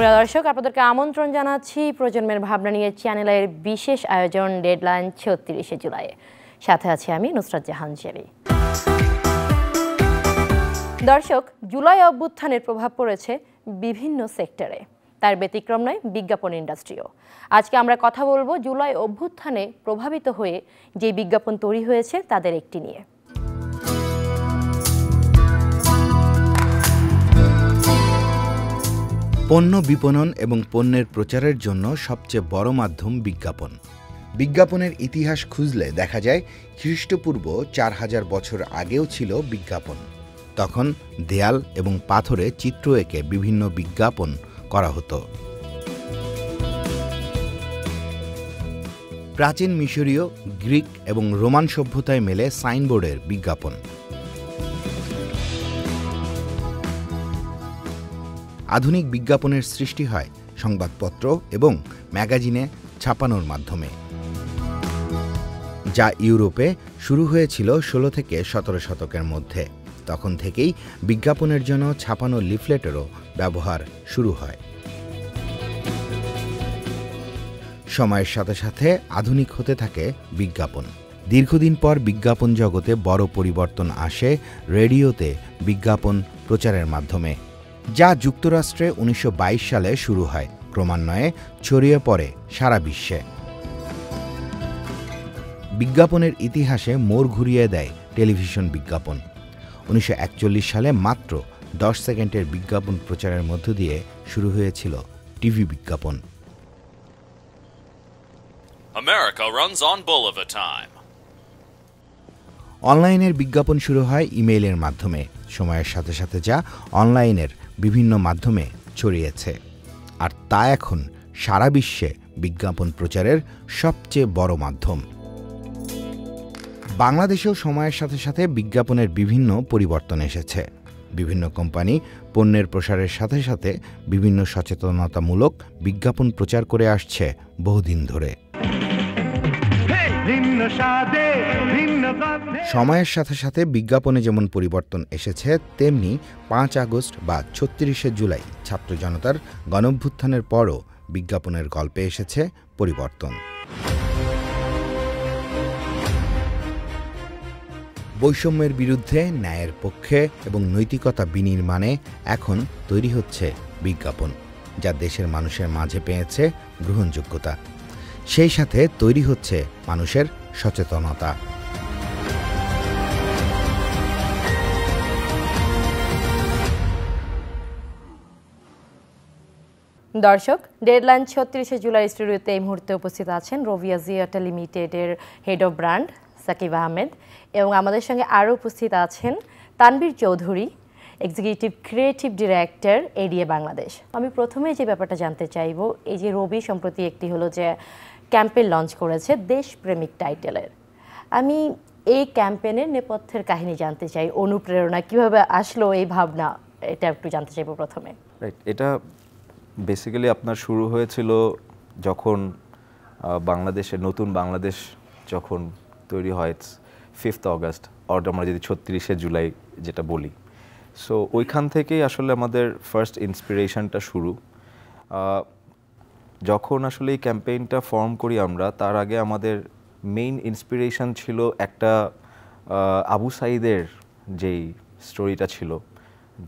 প্রিয় দর্শক, আপনাদেরকে আমন্ত্রণ জানাচ্ছি প্রজন্মের ভাবনা নিয়ে চ্যানেলের বিশেষ আয়োজন ডেডলাইন ৩৬শে জুলাই। সাথে আছি আমি নুসরাত জাহান জেরি। দর্শক, জুলাই অভ্যুত্থানের প্রভাব পড়েছে বিভিন্ন সেক্টরে, তার ব্যতিক্রম নয় বিজ্ঞাপন ইন্ডাস্ট্রিও। আজকে আমরা কথা বলবো জুলাই অভ্যুত্থানে প্রভাবিত হয়ে যে বিজ্ঞাপন তৈরি হয়েছে তাদের একটি নিয়ে। পণ্য বিপণন এবং পণ্যের প্রচারের জন্য সবচেয়ে বড় মাধ্যম বিজ্ঞাপন। বিজ্ঞাপনের ইতিহাস খুঁজলে দেখা যায় খ্রিস্টপূর্ব ৪০০০ বছর আগেও ছিল বিজ্ঞাপন। তখন দেয়াল এবং পাথরে চিত্র এঁকে বিভিন্ন বিজ্ঞাপন করা হতো। প্রাচীন মিশরীয়, গ্রিক এবং রোমান সভ্যতায় মেলে সাইনবোর্ডের বিজ্ঞাপন। আধুনিক বিজ্ঞাপনের সৃষ্টি হয় সংবাদপত্র এবং ম্যাগাজিনে ছাপানোর মাধ্যমে, যা ইউরোপে শুরু হয়েছিল ১৬ থেকে ১৭ শতকের মধ্যে। তখন থেকেই বিজ্ঞাপনের জন্য ছাপানো লিফলেটেরও ব্যবহার শুরু হয়। সময়ের সাথে সাথে আধুনিক হতে থাকে বিজ্ঞাপন। দীর্ঘদিন পর বিজ্ঞাপন জগতে বড় পরিবর্তন আসে রেডিওতে বিজ্ঞাপন প্রচারের মাধ্যমে, যা যুক্তরাষ্ট্রে ১৯২২ সালে শুরু হয়, ক্রমান্বয়ে ছড়িয়ে পড়ে সারা বিশ্বে। বিজ্ঞাপনের ইতিহাসে মোড় ঘুরিয়ে দেয় টেলিভিশন বিজ্ঞাপন। ১৯৪১ সালে মাত্র ১০ সেকেন্ডের বিজ্ঞাপন প্রচারের মধ্য দিয়ে শুরু হয়েছিল টিভি বিজ্ঞাপন। America runs on Bulova time. অনলাইনের বিজ্ঞাপন শুরু হয় ইমেইলের মাধ্যমে। সময়ের সাথে সাথে যা অনলাইনের বিভিন্ন মাধ্যমে ছড়িয়েছে, আর তা এখন সারা বিশ্বে বিজ্ঞাপন প্রচারের সবচেয়ে বড় মাধ্যম। বাংলাদেশেও সময়ের সাথে সাথে বিজ্ঞাপনের বিভিন্ন পরিবর্তন এসেছে। বিভিন্ন কোম্পানি পণ্যের প্রসারের সাথে সাথে বিভিন্ন সচেতনতামূলক বিজ্ঞাপন প্রচার করে আসছে বহুদিন ধরে। সময়ের সাথে সাথে বিজ্ঞাপনে যেমন পরিবর্তন এসেছে, তেমনি ৫ আগস্ট বা ৩৬শে জুলাই ছাত্র জনতার গণঅভ্যুত্থানের পরও বিজ্ঞাপনের গল্পে এসেছে পরিবর্তন। বৈষম্যের বিরুদ্ধে, ন্যায়ের পক্ষে এবং নৈতিকতা বিনির্মাণে এখন তৈরি হচ্ছে বিজ্ঞাপন, যা দেশের মানুষের মাঝে পেয়েছে গ্রহণযোগ্যতা। সেই সাথে তৈরি হচ্ছে মানুষের সচেতনতা। দর্শক, ডেডলাইন ৩৬শে জুলাই স্টুডিওতে এই মুহূর্তে উপস্থিত আছেন রবিয়া জিয়াটা লিমিটেডের head of brand Sakib Ahmed, এবং আমাদের সঙ্গে আরও উপস্থিত আছেন Tanvir Chowdhury, executive creative director ADA Bangladesh. আমি প্রথমে যে ব্যাপারটা জানতে চাইব, এই যে রবি সম্প্রতি একটি হলো যে ক্যাম্পেইন লঞ্চ করেছে দেশপ্রেমিক টাইটেলের, আমি এই ক্যাম্পেইনের নেপথ্যের কাহিনী জানতে চাই, অনুপ্রেরণা কিভাবে আসলো এই ভাবনা, এটা একটু জানতে চাইব প্রথমে। এটা বেসিক্যালি আপনার শুরু হয়েছিল যখন বাংলাদেশের নতুন বাংলাদেশ যখন তৈরি হয় 5th অগাস্ট, অর আমরা যদি ৩৬শে জুলাই যেটা বলি। সো ওইখান থেকেই আসলে আমাদের ফার্স্ট ইন্সপিরেশনটা শুরু। যখন আসলে এই ক্যাম্পেইনটা ফর্ম করি আমরা, তার আগে আমাদের মেইন ইন্সপিরেশন ছিল একটা আবু সাঈদের যেই স্টোরিটা ছিল,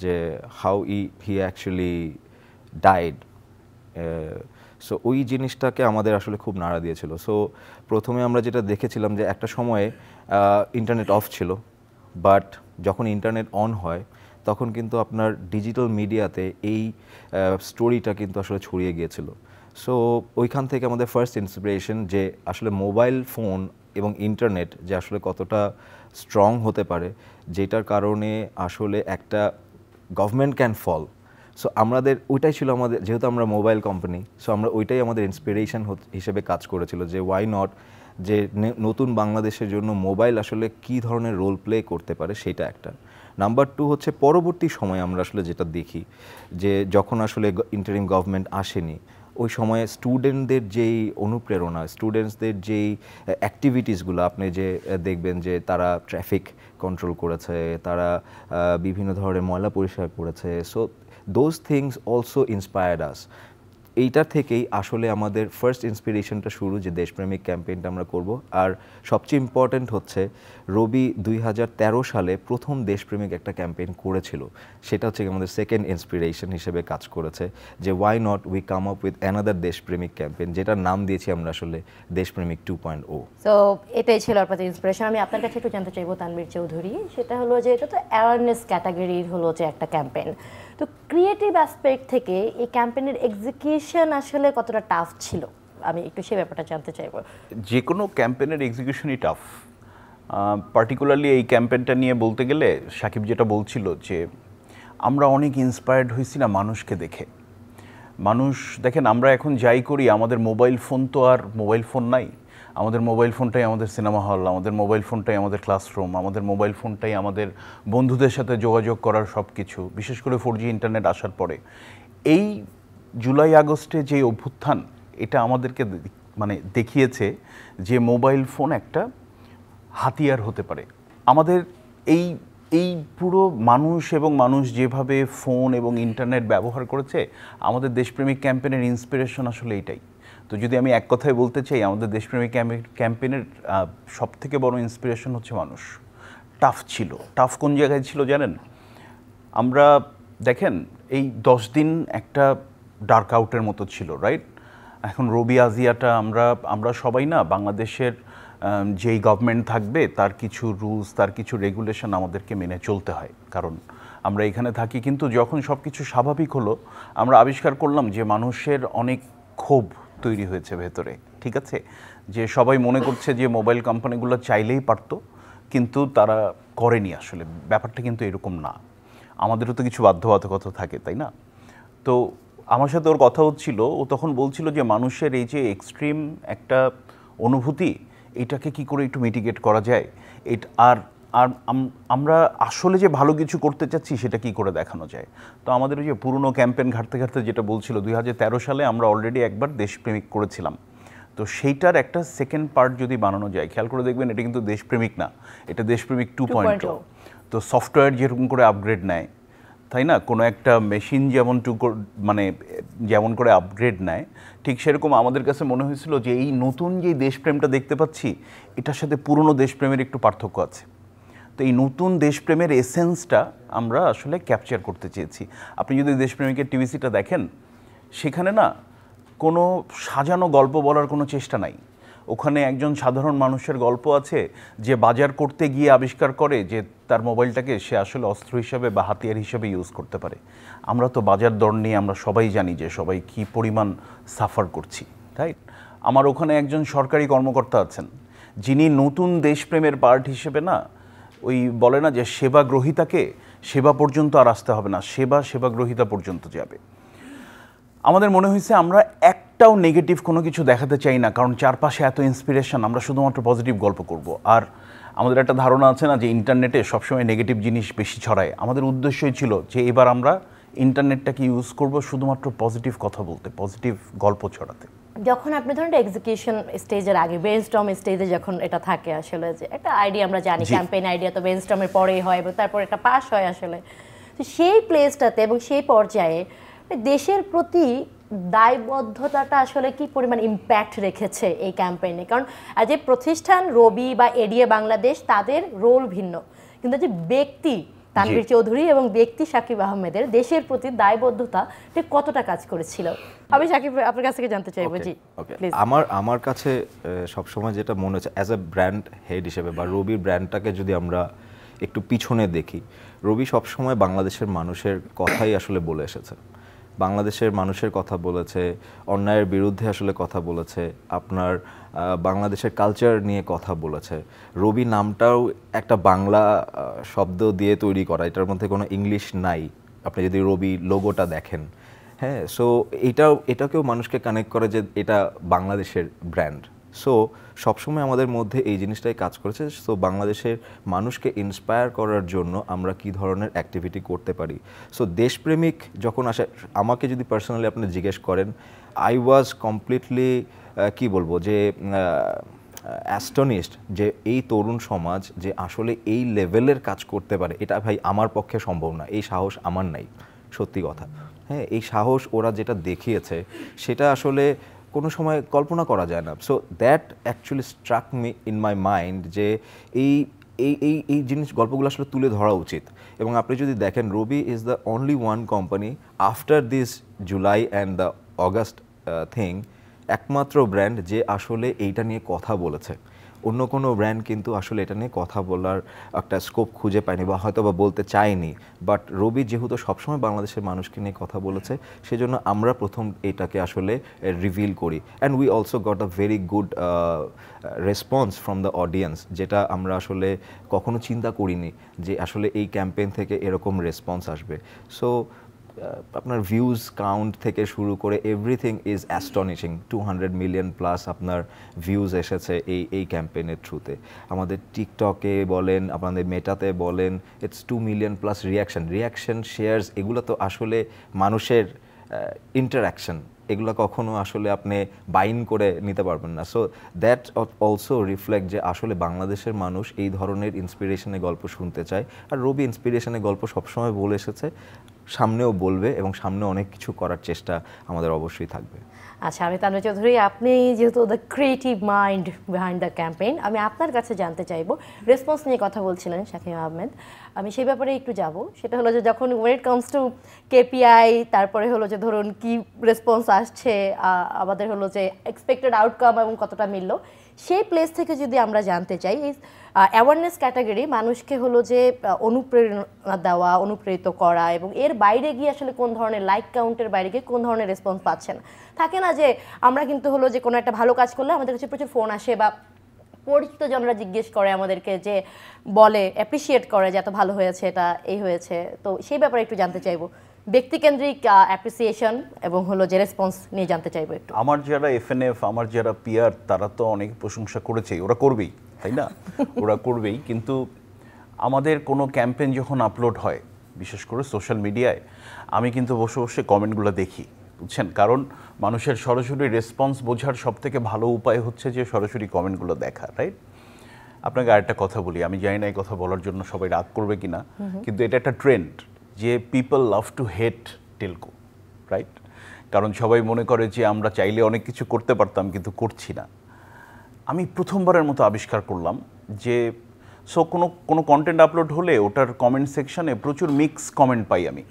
যে how he actually died. So ওই জিনিসটাকে আমাদের আসলে খুব নাড়া দিয়েছিল। সো প্রথমে আমরা যেটা দেখেছিলাম যে একটা সময়ে ইন্টারনেট অফ ছিল, বাট যখন ইন্টারনেট অন হয় তখন কিন্তু আপনার ডিজিটাল মিডিয়াতে এই স্টোরিটা কিন্তু আসলে ছড়িয়ে গিয়েছিল। সো ওইখান থেকে আমাদের ফার্স্ট ইন্সপিরেশন যে আসলে মোবাইল ফোন এবং ইন্টারনেট যে আসলে কতটা স্ট্রং হতে পারে, যেটার কারণে আসলে একটা গভর্নমেন্ট ক্যান ফল। সো আমাদের ওইটাই ছিল আমাদের, যেহেতু আমরা মোবাইল কোম্পানি, সো আমরা ওইটাই আমাদের ইন্সপিরেশন হিসেবে কাজ করেছিল যে ওয়াই নট, যে নতুন বাংলাদেশের জন্য মোবাইল আসলে কী ধরনের রোল প্লে করতে পারে, সেটা একটা। নাম্বার 2 হচ্ছে পরবর্তী সময়ে আমরা আসলে যেটা দেখি যে যখন আসলে ইন্টারিম গভর্নমেন্ট আসেনি, ওই সময়ে স্টুডেন্টদের যেই অনুপ্রেরণা, স্টুডেন্টসদের যেই অ্যাক্টিভিটিসগুলো আপনি যে দেখবেন যে তারা ট্রাফিক কন্ট্রোল করেছে, তারা বিভিন্ন ধরনের ময়লা পরিষ্কার করেছে, so those things also inspired us. এইটার থেকেই আসলে আমাদের ফার্স্ট ইন্সপিরেশনটা শুরু, যে দেশপ্রেমিক ক্যাম্পেইনটা আমরা করব। আর সবচেয়ে ইম্পর্ট্যান্ট হচ্ছে রবি 2013 সালে প্রথম দেশপ্রেমিক একটা ক্যাম্পেইন করেছিল, সেটা হচ্ছে আমাদের সেকেন্ড ইন্সপিরেশন হিসেবে কাজ করেছে, যে why not we come up with another দেশপ্রেমিক ক্যাম্পেইন, যেটার নাম দিয়েছি আমরা আসলে দেশপ্রেমিক 2.0। সো এটাই ছিল আপনাদের ইন্সপিরেশন। আমি আপনার কাছে একটু জানতে চাইবো তানভীর চৌধুরী, সেটা হলো যে এটা তো অ্যাওয়ারনেস ক্যাটাগরির হলো যে একটা ক্যাম্পেইন, তো ক্রিয়েটিভ অ্যাসপেক্ট থেকে এই ক্যাম্পেইনের এক্সিকিউশন আসলে কতটা টাফ ছিল, আমি একটু সেই ব্যাপারটা জানতে চাইবো। যে কোনো ক্যাম্পেইনের এক্সিকিউশনই টাফ, পার্টিকুলারলি এই ক্যাম্পেইনটা নিয়ে বলতে গেলে সাকিব যেটা বলছিল যে আমরা অনেক ইন্সপায়ার্ড হয়েছি না মানুষকে দেখে। মানুষ দেখেন, আমরা এখন যাই করি, আমাদের মোবাইল ফোন তো আর মোবাইল ফোন নাই, আমাদের মোবাইল ফোনটাই আমাদের সিনেমা হল, আমাদের মোবাইল ফোনটাই আমাদের ক্লাসরুম, আমাদের মোবাইল ফোনটাই আমাদের বন্ধুদের সাথে যোগাযোগ করার সব কিছু, বিশেষ করে 4G ইন্টারনেট আসার পরে। এই জুলাই আগস্টে যে অভ্যুত্থান, এটা আমাদেরকে মানে দেখিয়েছে যে মোবাইল ফোন একটা হাতিয়ার হতে পারে। আমাদের এই এই পুরো মানুষ এবং মানুষ যেভাবে ফোন এবং ইন্টারনেট ব্যবহার করেছে, আমাদের দেশপ্রেমিক ক্যাম্পেইনের ইন্সপিরেশন আসলে এইটাই। তো যদি আমি এক কথায় বলতে চাই, আমাদের দেশপ্রেমিক ক্যাম্পেইনের সবথেকে বড় ইন্সপিরেশন হচ্ছে মানুষ। টাফ ছিল। টাফ কোন জায়গায় ছিল জানেন? আমরা দেখেন এই 10 দিন একটা ডার্ক আউটের মতো ছিল, রাইট? এখন রবি আজিয়াটা আমরা সবাই না বাংলাদেশের যেই গভর্নমেন্ট থাকবে তার কিছু রুলস, তার কিছু রেগুলেশন আমাদেরকে মেনে চলতে হয়, কারণ আমরা এখানে থাকি। কিন্তু যখন সব কিছু স্বাভাবিক হলো, আমরা আবিষ্কার করলাম যে মানুষের অনেক ক্ষোভ তৈরি হয়েছে ভেতরে, ঠিক আছে? যে সবাই মনে করছে যে মোবাইল কোম্পানিগুলো চাইলেই পারতো, কিন্তু তারা করেনি। আসলে ব্যাপারটা কিন্তু এরকম না, আমাদেরও তো কিছু বাধ্যবাধকতা থাকে, তাই না? তো আমার সাথে ওর কথা হচ্ছিল, ও তখন বলছিল যে মানুষের এই যে এক্সট্রিম একটা অনুভূতি, এটাকে কি করে একটু মিটিগেট করা যায়, আর আমরা আসলে যে ভালো কিছু করতে চাচ্ছি সেটা কি করে দেখানো যায়। তো আমাদের ওই যে পুরনো ক্যাম্পেইন ঘাটতে ঘাটতে যেটা বলছিল, 2013 সালে আমরা অলরেডি একবার দেশপ্রেমিক করেছিলাম, তো সেইটার একটা সেকেন্ড পার্ট যদি বানানো যায়, খেয়াল করে দেখবেন এটা কিন্তু দেশপ্রেমিক না, এটা দেশপ্রেমিক 2.0। তো সফটওয়্যার যেরকম করে আপগ্রেড নেয়, তাই না, কোনো একটা মেশিন যেমন করে আপগ্রেড নেয়, ঠিক সেরকম আমাদের কাছে মনে হয়েছিল যে এই নতুন যে দেশপ্রেমটা দেখতে পাচ্ছি, এটার সাথে পুরনো দেশপ্রেমের একটু পার্থক্য আছে। তো এই নতুন দেশপ্রেমের এসেন্সটা আমরা আসলে ক্যাপচার করতে চেয়েছি। আপনি যদি দেশপ্রেমিকের টিভিসিটা দেখেন, সেখানে না কোনো সাজানো গল্প বলার কোনো চেষ্টা নাই। ওখানে একজন সাধারণ মানুষের গল্প আছে যে বাজার করতে গিয়ে আবিষ্কার করে যে তার মোবাইলটাকে সে আসলে অস্ত্র হিসাবে বা হাতিয়ার হিসাবে ইউজ করতে পারে। আমরা তো বাজার দর নিয়ে আমরা সবাই জানি যে সবাই কী পরিমাণ সাফার করছি, রাইট? আমার ওখানে একজন সরকারি কর্মকর্তা আছেন যিনি নতুন দেশপ্রেমের পার্ট হিসেবে না, ওই বলে না যে সেবাগ্রহীতাকে সেবা পর্যন্ত আর আসতে হবে না, সেবাগ্রহীতা পর্যন্ত যাবে। আমাদের মনে হয়েছে আমরা একটাও নেগেটিভ কোনো কিছু দেখাতে চাই না, কারণ চারপাশে এত ইন্সপিরেশন, আমরা শুধুমাত্র পজিটিভ গল্প করব। আর আমাদের একটা ধারণা আছে না যে ইন্টারনেটে সবসময় নেগেটিভ জিনিস বেশি ছড়ায়। আমাদের উদ্দেশ্যই ছিল যে এবার আমরা ইন্টারনেটটাকে ইউজ করব শুধুমাত্র পজিটিভ কথা বলতে, পজিটিভ গল্প ছড়াতে। যখন আপনি ধরেন এক্সিকিউশন স্টেজের আগে, ব্রেইনস্টর্ম স্টেজে যখন এটা থাকে, আসলে যে একটা আইডিয়া আমরা জানি ক্যাম্পেইন আইডিয়া তো ব্রেইনস্টর্মের পরেই হয় এবং তারপর এটা পাস হয় আসলে, তো সেই প্লেসটাতে এবং সেই পর্যায়ে দেশের প্রতি দায়বদ্ধতাটা আসলে কি পরিমাণ ইম্প্যাক্ট রেখেছে এই ক্যাম্পেইনে? কারণ যে প্রতিষ্ঠান রবি বা এডিএ বাংলাদেশ, তাদের রোল ভিন্ন, কিন্তু যে ব্যক্তি তানভীর চৌধুরী এবং ব্যক্তি সাকিব আহমেদের দেশের প্রতি দায়বদ্ধতা কতটা কাজ করেছিল, আমি সাকিব আপনার কাছ থেকে জানতে চাইবো। জি প্লিজ। আমার কাছে সবসময় যেটা মনে হচ্ছে অ্যাজ এ ব্র্যান্ড হেড হিসেবে, বা রবির ব্র্যান্ডটাকে যদি আমরা একটু পিছনে দেখি, রবি সবসময় বাংলাদেশের মানুষের কথাই আসলে বলে এসেছে, বাংলাদেশের মানুষের কথা বলেছে, অন্যায়ের বিরুদ্ধে আসলে কথা বলেছে, আপনার বাংলাদেশের কালচার নিয়ে কথা বলেছে। রবি নামটাও একটা বাংলা শব্দ দিয়ে তৈরি করা, এটার মধ্যে কোনো ইংলিশ নাই। আপনি যদি রবি লোগোটা দেখেন, হ্যাঁ, সো এটাকেও মানুষকে কানেক্ট করে যে এটা বাংলাদেশের ব্র্যান্ড, সো সবসময় আমাদের মধ্যে এই জিনিসটাই কাজ করেছে। সো বাংলাদেশের মানুষকে ইন্সপায়ার করার জন্য আমরা কি ধরনের অ্যাক্টিভিটি করতে পারি। সো দেশপ্রেমিক যখন আসে, আমাকে যদি পার্সোনালি আপনি জিজ্ঞেস করেন, আই ওয়াজ কমপ্লিটলি কি বলবো যে অ্যাস্টনিশড যে এই তরুণ সমাজ যে আসলে এই লেভেলের কাজ করতে পারে, এটা ভাই আমার পক্ষে সম্ভব না, এই সাহস আমার নাই, সত্যি কথা। হ্যাঁ, এই সাহস ওরা যেটা দেখিয়েছে সেটা আসলে কোনো সময় কল্পনা করা যায় না। So that actually struck me in my mind যে এই এই এই এই জিনিস গল্পগুলো আসলে তুলে ধরা উচিত। এবং আপনি যদি দেখেন, Robi is the only one company after this July and the August thing, একমাত্র ব্র্যান্ড যে আসলে এইটা নিয়ে কথা বলেছে। অন্য কোনো ব্র্যান্ড কিন্তু আসলে এটা নিয়ে কথা বলার একটা স্কোপ খুঁজে পায়নি বা হয়তো বা বলতে চায়নি। বাট রবি যেহেতু সবসময় বাংলাদেশের মানুষকে নিয়ে কথা বলেছে, সেজন্য আমরা প্রথম এটাকে আসলে রিভিল করি। And we also got a very good response from the audience, যেটা আমরা আসলে কখনো চিন্তা করিনি যে আসলে এই ক্যাম্পেইন থেকে এরকম রেসপন্স আসবে। সো আপনার ভিউজ কাউন্ট থেকে শুরু করে everything is astonishing. 200 million plus আপনার ভিউজ এসেছে এই ক্যাম্পেইনের থ্রুতে। আমাদের টিকটকে বলেন, আপনাদের মেটাতে বলেন, it's 2 million plus reaction shares. এগুলো তো আসলে মানুষের ইন্টারাকশন, এগুলো কখনো আসলে আপনি বাইন করে নিতে পারবেন না। সো দ্যাট অলসো রিফ্লেক্ট যে আসলে বাংলাদেশের মানুষ এই ধরনের ইন্সপিরেশনের গল্প শুনতে চায়। আর রবি ইন্সপিরেশনের গল্প সবসময় বলে এসেছে, সামনেও বলবে, এবং সামনে অনেক কিছু করার চেষ্টা আমাদের অবশ্যই থাকবে। আচ্ছা, আমি তানভীর চৌধুরী, আপনি যেহেতু the creative mind behind the campaign, আমি আপনার কাছে জানতে চাইবো, রেসপন্স নিয়ে কথা বলছিলেন শাকিব আহমেদ, আমি সেই ব্যাপারে একটু যাব। সেটা হলো যে যখন when it comes to KPI, তারপরে হলো যে ধরুন কি রেসপন্স আসছে, আমাদের হলো যে এক্সপেক্টেড আউটকাম এবং কতটা মিলল, সেই প্লেস থেকে যদি আমরা জানতে চাই, এই অ্যাওয়ারনেস ক্যাটাগরি মানুষকে হলো যে অনুপ্রেরণা দেওয়া, অনুপ্রেরিত করা, এবং এর বাইরে গিয়ে আসলে কোন ধরনের লাইক কাউন্টের বাইরে গিয়ে কোন ধরনের রেসপন্স পাচ্ছেন। থাকে না যে আমরা কিন্তু হলো যে কোনো একটা ভালো কাজ করলে আমাদের কাছে প্রচুর ফোন আসে, বা পরিচিত জনরা জিজ্ঞেস করে আমাদেরকে, যে বলে অ্যাপ্রিসিয়েট করে যে এত ভালো হয়েছে, এটা এই হয়েছে। তো সেই ব্যাপারে একটু জানতে চাইবো, ব্যক্তিকেন্দ্রিক অ্যাপ্রিসিয়েশন এবং হলো যে রেসপন্স নিয়ে জানতে চাইবো একটু। আমার যারা এফএনএফ, আমার যারা পিআর, তারা তো অনেক প্রশংসা করেছে, ওরা করবেই, তাই না? ওরা করবেই। কিন্তু আমাদের কোনো ক্যাম্পেইন যখন আপলোড হয়, বিশেষ করে সোশ্যাল মিডিয়ায়, আমি কিন্তু বসে বসে কমেন্টগুলো দেখি, বুঝছেন? কারণ মানুষের সরাসরি রেসপন্স বোঝার সবথেকে ভালো উপায় হচ্ছে যে সরাসরি কমেন্টগুলো দেখা, রাইট? আপনাকে আরেকটা কথা বলি, আমি জানি না এই কথা বলার জন্য সবাই রাগ করবে কিনা, কিন্তু এটা একটা ট্রেন্ড যে people love to hate Telco, right? কারণ সবাই মনে করে যে আমরা চাইলে অনেক কিছু করতে পারতাম কিন্তু করছি না। আমি প্রথমবারের মতো আবিষ্কার করলাম যে কোনো কন্টেন্ট আপলোড হলে ওটার কমেন্ট সেকশনে প্রচুর মিক্স কমেন্ট পাই আমি,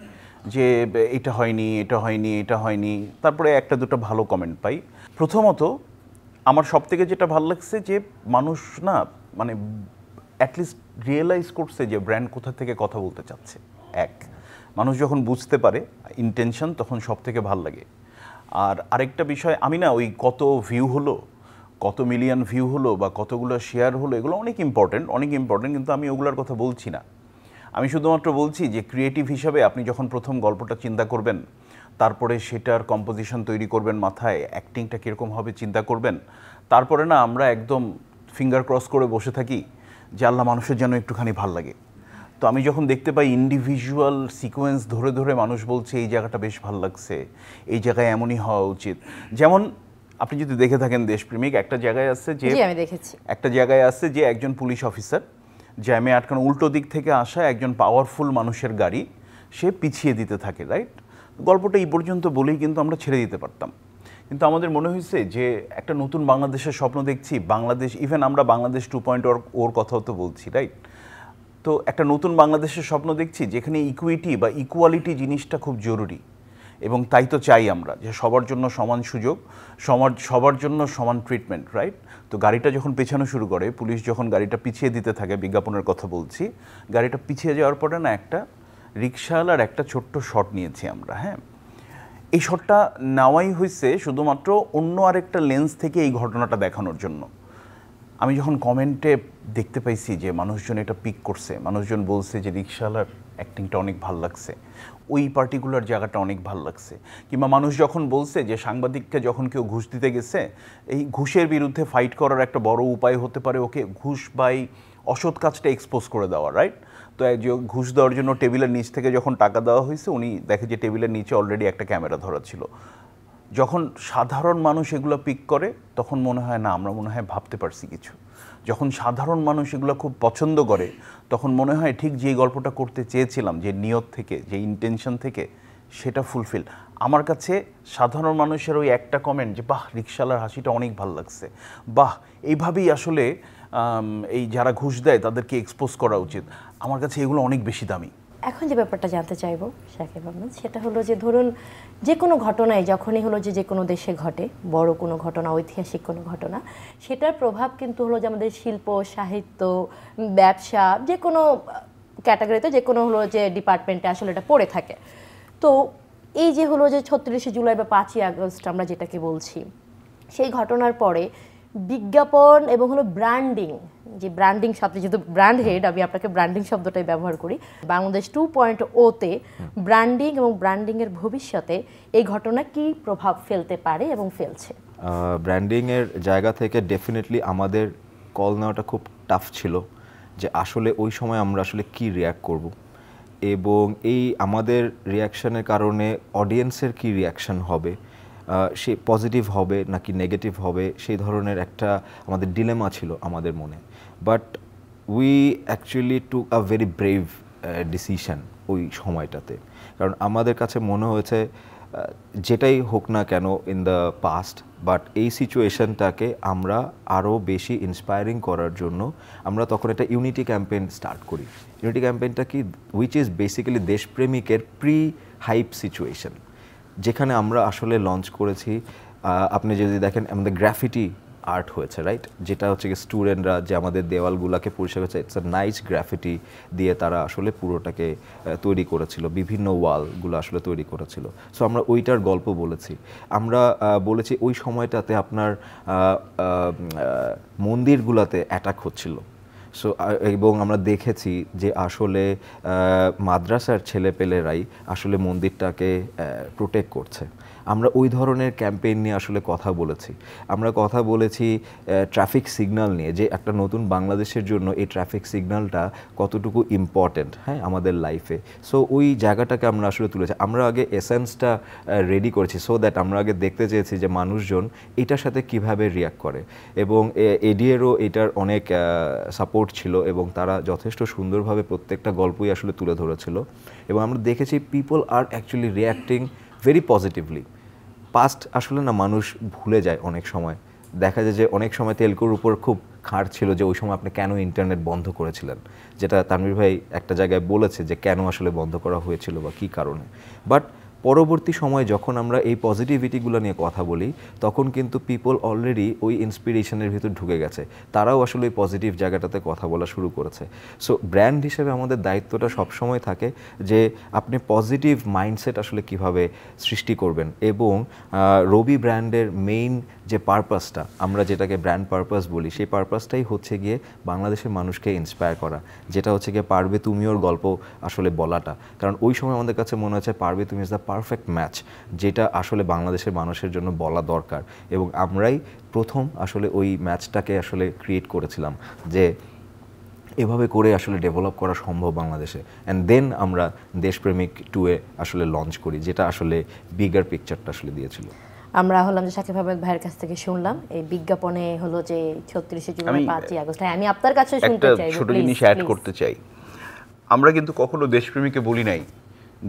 যে এটা হয়নি, এটা হয়নি, এটা হয়নি, তারপরে একটা দুটো ভালো কমেন্ট পাই। প্রথমত আমার সবথেকে যেটা ভালো লাগছে যে মানুষ না, মানে অ্যাটলিস্ট রিয়েলাইজ করছে যে ব্র্যান্ড কোথা থেকে কথা বলতে চাচ্ছে। এক, মানুষ যখন বুঝতে পারে ইন্টেনশন, তখন সবথেকে ভালো লাগে। আর আরেকটা বিষয়, আমি না ওই কত ভিউ হলো, কত মিলিয়ন ভিউ হলো, বা কতগুলো শেয়ার হলো, এগুলো অনেক ইম্পর্টেন্ট, কিন্তু আমি ওগুলোর কথা বলছি না। আমি শুধুমাত্র বলছি যে ক্রিয়েটিভ হিসাবে আপনি যখন প্রথম গল্পটা চিন্তা করবেন, তারপরে সেটার কম্পোজিশন তৈরি করবেন মাথায়, অ্যাক্টিংটা কীরকম হবে চিন্তা করবেন, তারপরে না আমরা একদম ফিঙ্গার ক্রস করে বসে থাকি যে আল্লাহ মানুষের যেন একটুখানি ভাল লাগে। তো আমি যখন দেখতে পাই ইন্ডিভিজুয়াল সিকোয়েন্স ধরে ধরে মানুষ বলছে এই জায়গাটা বেশ ভালো লাগছে, এই জায়গায় এমনই হওয়া উচিত। যেমন আপনি যদি দেখে থাকেন দেশপ্রেমিক, একটা জায়গায় আছে যে, আমি দেখেছি, একটা জায়গায় আছে যে একজন পুলিশ অফিসার জ্যামে আটকানো, উল্টো দিক থেকে আসা একজন পাওয়ারফুল মানুষের গাড়ি সে পিছিয়ে দিতে থাকে, রাইট? গল্পটা এই পর্যন্ত বলেই কিন্তু আমরা ছেড়ে দিতে পারতাম, কিন্তু আমাদের মনে হয়েছে যে একটা নতুন বাংলাদেশের স্বপ্ন দেখছি, বাংলাদেশ, ইভেন আমরা বাংলাদেশ 2.0 ওর কথাও তো বলছি, রাইট? তো একটা নতুন বাংলাদেশের স্বপ্ন দেখছি যেখানে ইকুইটি বা ইকুয়ালিটি জিনিসটা খুব জরুরি, এবং তাই তো চাই আমরা যে সবার জন্য সমান সুযোগ, সবার জন্য সমান ট্রিটমেন্ট, রাইট? তো গাড়িটা যখন পেছানো শুরু করে, পুলিশ যখন গাড়িটা পিছিয়ে দিতে থাকে, বিজ্ঞাপনের কথা বলছি, গাড়িটা পিছিয়ে যাওয়ার পরে না একটা রিক্সাওয়ালার একটা ছোট্ট শট নিয়েছি আমরা। হ্যাঁ, এই শটটা নেওয়াই হয়েছে শুধুমাত্র অন্য আরেকটা লেন্স থেকে এই ঘটনাটা দেখানোর জন্য। আমি যখন কমেন্টে দেখতে পাইছি যে মানুষজন এটা পিক করছে, মানুষজন বলছে যে রিক্সাওয়ালার অ্যাক্টিংটা অনেক ভাল লাগছে, ওই পার্টিকুলার জায়গাটা অনেক ভাল লাগছে। কিংবা মানুষ যখন বলছে যে সাংবাদিককে যখন কেউ ঘুষ দিতে গেছে, এই ঘুষের বিরুদ্ধে ফাইট করার একটা বড় উপায় হতে পারে ওকে ঘুষ বাই অসৎ কাজটা এক্সপোজ করে দেওয়া, রাইট? তো ঘুষ দেওয়ার জন্য টেবিলের নিচ থেকে যখন টাকা দেওয়া হয়েছে, উনি দেখে যে টেবিলের নিচে অলরেডি একটা ক্যামেরা ধরা ছিল। যখন সাধারণ মানুষ এগুলো পিক করে তখন মনে হয় না, আমরা মনে হয় ভাবতে পারছি কিছু। যখন সাধারণ মানুষ এগুলো খুব পছন্দ করে তখন মনে হয় ঠিক যে গল্পটা করতে চেয়েছিলাম, যে নিয়ত থেকে, যে ইন্টেনশন থেকে, সেটা ফুলফিল। আমার কাছে সাধারণ মানুষের ওই একটা কমেন্ট যে বাহ রিকশালার হাসিটা অনেক ভালো লাগছে, বাহ এইভাবেই আসলে এই যারা ঘুষ দেয় তাদেরকে এক্সপোজ করা উচিত, আমার কাছে এগুলো অনেক বেশি দামি। এখন যে ব্যাপারটা জানতে চাইবো শাকিব আহমেদ, সেটা হলো যে ধরুন যে কোনো ঘটনায় যখনই হলো যে কোনো দেশে ঘটে, বড় কোনো ঘটনা, ঐতিহাসিক কোনো ঘটনা, সেটার প্রভাব কিন্তু হলো যে আমাদের শিল্প, সাহিত্য, ব্যবসা, যে কোনো ক্যাটাগরিতে, যে কোনো হলো যে ডিপার্টমেন্টে আসলে এটা পড়ে থাকে। তো এই যে হলো যে 36শে জুলাই বা 5ই আগস্ট আমরা যেটাকে বলছি, সেই ঘটনার পরে বিজ্ঞাপন এবং হলো ব্র্যান্ডিং, যে ব্র্যান্ডিং শব্দ, যেহেতু ব্র্যান্ড হেড, আমি আপনাকে ব্র্যান্ডিং শব্দটাই ব্যবহার করি, বাংলাদেশ 2.0-তে ব্র্যান্ডিং এবং ব্র্যান্ডিংয়ের ভবিষ্যতে এই ঘটনা কি প্রভাব ফেলতে পারে এবং ফেলছে? ব্র্যান্ডিংয়ের জায়গা থেকে ডেফিনেটলি আমাদের কল নেওয়াটা খুব টাফ ছিল, যে আসলে ওই সময় আমরা আসলে কি রিয়্যাক্ট করব, এবং এই আমাদের রিয়াকশনের কারণে অডিয়েন্সের কি রিয়াকশন হবে, সে পজিটিভ হবে নাকি নেগেটিভ হবে, সেই ধরনের একটা আমাদের ডিলেমা ছিল আমাদের মনে। But we actually took a very brave decision ওই সময়টাতে, কারণ আমাদের কাছে মনে হয়েছে যেটাই হোক না কেন ইন দ্য পাস্ট, বাট এই সিচুয়েশনটাকে আমরা আরও বেশি ইন্সপায়ারিং করার জন্য আমরা তখন একটা ইউনিটি ক্যাম্পেইন স্টার্ট করি। ইউনিটি ক্যাম্পেইনটা কি, উইচ ইজ বেসিক্যালি দেশপ্রেমিকের প্রি হাইপ সিচুয়েশন, যেখানে আমরা আসলে লঞ্চ করেছি। আপনি যদি দেখেন আমাদের গ্রাফিটি আর্ট হয়েছে, রাইট, যেটা হচ্ছে কি স্টুডেন্টরা যে আমাদের দেওয়ালগুলোকে পরিষ্কার করেছে, ইটস আ নাইস গ্রাফিটি দিয়ে তারা আসলে পুরোটাকে তৈরি করেছিল, বিভিন্ন ওয়ালগুলো আসলে তৈরি করেছিল। সো আমরা ওইটার গল্প বলেছি। আমরা বলেছি ওই সময়টাতে আপনার মন্দিরগুলোতে অ্যাটাক হচ্ছিল। সো এবং আমরা দেখেছি যে আসলে মাদ্রাসার ছেলেপেলেরাই আসলে মন্দিরটাকে প্রোটেক্ট করছে। আমরা ওই ধরনের ক্যাম্পেইন নিয়ে আসলে কথা বলেছি। আমরা কথা বলেছি ট্রাফিক সিগন্যাল নিয়ে, যে একটা নতুন বাংলাদেশের জন্য এই ট্রাফিক সিগন্যালটা কতটুকু ইম্পর্ট্যান্ট, হ্যাঁ, আমাদের লাইফে। সো ওই জায়গাটাকে আমরা আসলে তুলেছি। আমরা আগে এসেন্সটা রেডি করেছি, সো দ্যাট আমরা আগে দেখতে চেয়েছি যে মানুষজন এটার সাথে কিভাবে রিয়াক্ট করে, এবং এডিএরও এটার অনেক সাপোর্ট ছিল, এবং তারা যথেষ্ট সুন্দরভাবে প্রত্যেকটা গল্পই আসলে তুলে ধরেছিল। এবং আমরা দেখেছি people are actually reacting very positively. Past আসলে না মানুষ ভুলে যায় অনেক সময়। দেখা যায় যে অনেক সময় তেলকুর উপর খুব খাড় ছিল যে ওই সময় আপনি কেন ইন্টারনেট বন্ধ করেছিলেন, যেটা তানভীর ভাই একটা জায়গায় বলেছে যে কেন আসলে বন্ধ করা হয়েছিল বা কী কারণে। বাট পরবর্তী সময়ে যখন আমরা এই পজিটিভিটিগুলো নিয়ে কথা বলি, তখন কিন্তু পিপল অলরেডি ওই ইন্সপিরেশনের ভিতর ঢুকে গেছে, তারাও আসলে ওই পজিটিভ জায়গাটাতে কথা বলা শুরু করেছে। সো ব্র্যান্ড হিসেবে আমাদের দায়িত্বটা সবসময় থাকে যে আপনি পজিটিভ মাইন্ডসেট আসলে কিভাবে সৃষ্টি করবেন। এবং রবি ব্র্যান্ডের মেইন যে পারপাসটা, আমরা যেটাকে ব্র্যান্ড পারপাস বলি, সেই পারপাসটাই হচ্ছে গিয়ে বাংলাদেশের মানুষকে ইন্সপায়ার করা, যেটা হচ্ছে গিয়ে পারবে তুমি ওর গল্প আসলে বলাটা। কারণ ওই সময় আমাদের কাছে মনে হচ্ছে পারবে তুমি ইজ দ্য পারফেক্ট ম্যাচ, যেটা আসলে বাংলাদেশের মানুষের জন্য বলা দরকার। এবং আমরাই প্রথম আসলে ওই ম্যাচটাকে আসলে ক্রিয়েট করেছিলাম, যে এভাবে করে আসলে ডেভেলপ করা সম্ভব বাংলাদেশে। অ্যান্ড দেন আমরা দেশপ্রেমিক 2-এ আসলে লঞ্চ করি, যেটা আসলে বিগার পিকচারটা আসলে দিয়েছিল। আমরা হলাম যে শাকিব আহমেদ ভাইয়ের কাছ থেকে শুনলাম এই বিজ্ঞাপনে হলো যে 36শে জুলাই 5ই আগস্ট। আমি আপনার কাছে শুনতে চাই, একটা ছোট জিনিস অ্যাড করতে চাই। আমরা কিন্তু কখনো দেশপ্রেমীকে বলি নাই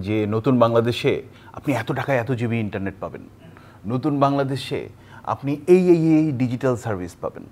যে নতুন বাংলাদেশে আপনি এত টাকায় এত জিবি ইন্টারনেট পাবেন, নতুন বাংলাদেশে আপনি এই ডিজিটাল সার্ভিস পাবেন।